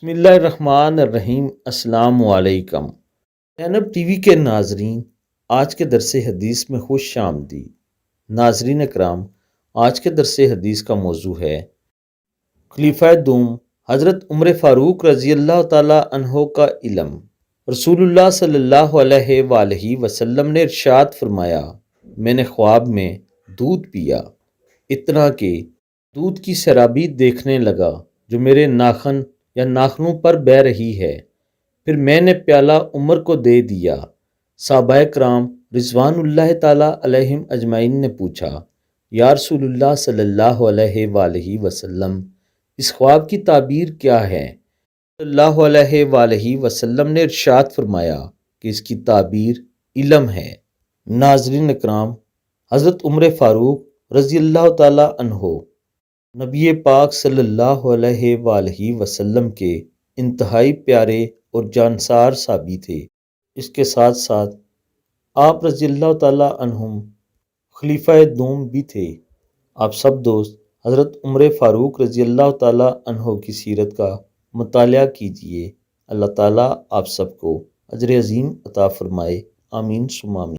بسم اللہ الرحمن الرحیم۔ السلام علیکم زینب ٹی وی کے ناظرین، آج کے درس حدیث میں خوش آمدید۔ ناظرین اکرام، آج کے درس حدیث کا موضوع ہے خلیفہ دوم حضرت عمر فاروق رضی اللہ تعالی عنہ کا علم۔ رسول اللہ صلی اللہ علیہ وآلہ وسلم نے ارشاد فرمایا، میں نے خواب میں دودھ پیا، اتنا کہ دودھ کی سرابی دیکھنے لگا جو میرے ناخن یا ناخنوں پر بہہ رہی ہے۔ پھر میں نے پیالہ عمر کو دے دیا۔ صحابہ کرام رضوان اللہ تعالیٰ علیہم اجمعین نے پوچھا، یا رسول اللہ صلی اللہ علیہ وآلہ وسلم، اس خواب کی تعبیر کیا ہے؟ صلی اللہ علیہ وآلہ وسلم نے ارشاد فرمایا کہ اس کی تعبیر علم ہے۔ ناظرین اکرام، حضرت عمر فاروق رضی اللہ تعالیٰ عنہ نبی پاک صلی اللہ علیہ وآلہ وسلم کے انتہائی پیارے اور جانسار صحابی تھے۔ اس کے ساتھ ساتھ آپ رضی اللہ تعالیٰ عنہم خلیفہ دوم بھی تھے۔ آپ سب دوست حضرت عمر فاروق رضی اللہ تعالیٰ عنہ کی سیرت کا مطالعہ کیجیے۔ اللہ تعالیٰ آپ سب کو اجر عظیم عطا فرمائے، آمین ثم آمین۔